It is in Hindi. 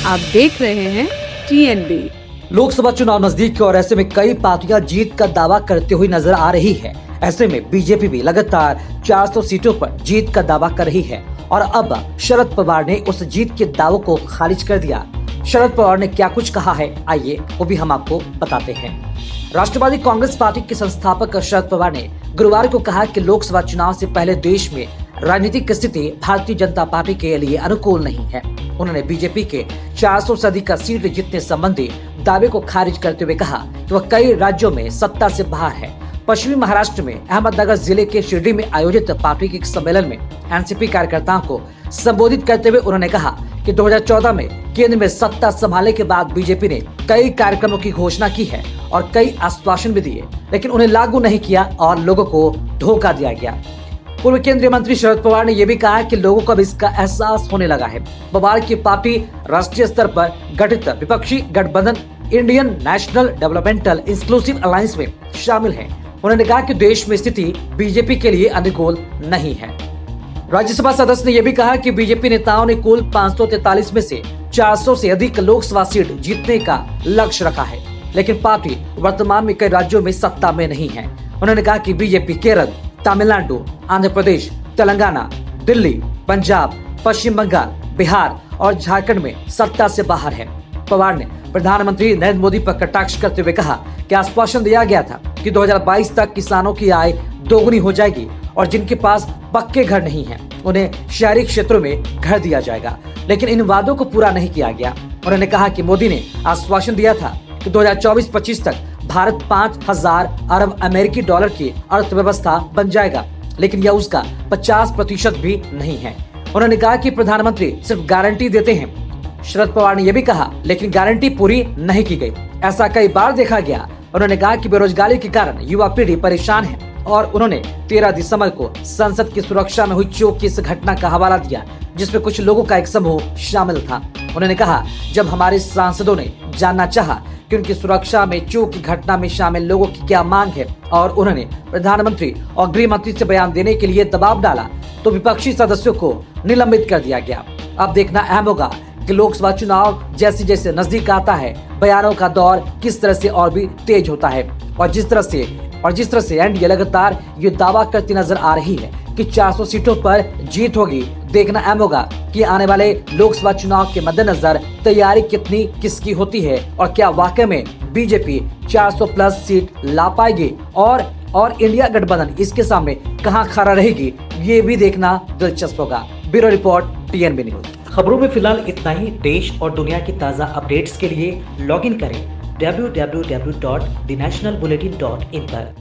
आप देख रहे हैं TNB। लोकसभा चुनाव नजदीक और ऐसे में कई पार्टियां जीत का दावा करते हुए नजर आ रही है। ऐसे में बीजेपी भी लगातार 400 सीटों पर जीत का दावा कर रही है और अब शरद पवार ने उस जीत के दावों को खारिज कर दिया। शरद पवार ने क्या कुछ कहा है, आइए वो भी हम आपको बताते हैं। राष्ट्रवादी कांग्रेस पार्टी के संस्थापक शरद पवार ने गुरुवार को कहा कि लोकसभा चुनाव से पहले देश में राजनीतिक स्थिति भारतीय जनता पार्टी के लिए अनुकूल नहीं है। उन्होंने बीजेपी के 400 से अधिक सीट जीतने संबंधी दावे को खारिज करते हुए कहा कि वह कई राज्यों में सत्ता से बाहर है। पश्चिमी महाराष्ट्र में अहमदनगर जिले के शिरडी में आयोजित पार्टी के सम्मेलन में एनसीपी कार्यकर्ताओं को संबोधित करते हुए उन्होंने कहा कि 2014 में केंद्र में सत्ता संभालने के बाद बीजेपी ने कई कार्यक्रमों की घोषणा की है और कई आश्वासन भी दिए, लेकिन उन्हें लागू नहीं किया और लोगों को धोखा दिया गया। पूर्व केंद्रीय मंत्री शरद पवार ने यह भी कहा कि लोगों को अब इसका एहसास होने लगा है। पवार की पार्टी राष्ट्रीय स्तर पर गठित विपक्षी गठबंधन Indian national developmental inclusive alliance में शामिल है। उन्होंने कहा कि देश में स्थिति बीजेपी के लिए अनुकूल नहीं है। राज्यसभा सदस्य ने यह भी कहा कि बीजेपी नेताओं ने कुल 543 में से 400 से अधिक लोकसभा सीट जीतने का लक्ष्य रखा है, लेकिन पार्टी वर्तमान में कई राज्यों में सत्ता में नहीं है। उन्होंने कहा कि बीजेपी केरल, तमिलनाडु, आंध्र प्रदेश, तेलंगाना, दिल्ली, पंजाब, पश्चिम बंगाल, बिहार और झारखंड में सत्ता से बाहर है। पवार ने प्रधानमंत्री नरेंद्र मोदी पर कटाक्ष करते हुए कहा कि आश्वासन दिया गया था कि 2022 तक किसानों की आय दोगुनी हो जाएगी और जिनके पास पक्के घर नहीं हैं, उन्हें शहरी क्षेत्रों में घर दिया जाएगा, लेकिन इन वादों को पूरा नहीं किया गया। उन्होंने कहा कि मोदी ने आश्वासन दिया था कि 2024-25 तक भारत 5,000 अरब अमेरिकी डॉलर की अर्थव्यवस्था बन जाएगा, लेकिन यह उसका 50% भी नहीं है। उन्होंने कहा कि प्रधानमंत्री सिर्फ गारंटी देते हैं। शरद पवार ने यह भी कहा, लेकिन गारंटी पूरी नहीं की गई। ऐसा कई बार देखा गया। उन्होंने कहा कि बेरोजगारी के कारण युवा पीढ़ी परेशान है और उन्होंने 13 दिसंबर को संसद की सुरक्षा में हुई चोट की इस घटना का हवाला दिया, जिसमें कुछ लोगों का एक समूह शामिल था। उन्होंने कहा, जब हमारे सांसदों ने जानना चाहा कि उनकी सुरक्षा में चोट की घटना में शामिल लोगों की क्या मांग है और उन्होंने प्रधानमंत्री और गृह मंत्री से बयान देने के लिए दबाव डाला, तो विपक्षी सदस्यों को निलंबित कर दिया गया। अब देखना अहम होगा कि लोकसभा चुनाव जैसे जैसे नजदीक आता है, बयानों का दौर किस तरह से और भी तेज होता है और जिस तरह से एनडीए लगातार ये दावा करती नजर आ रही है कि 400 सीटों पर जीत होगी। देखना अहम होगा कि आने वाले लोकसभा चुनाव के मद्देनजर तैयारी कितनी किसकी होती है और क्या वाकई में बीजेपी 400 प्लस सीट ला पाएगी और इंडिया गठबंधन इसके सामने कहां खड़ा रहेगी, ये भी देखना दिलचस्प होगा। Bureau report, TNB news. खबरों में फिलहाल इतना ही। देश और दुनिया की ताज़ा अपडेट्स के लिए लॉगिन करें www.thenationalbulletin.in पर।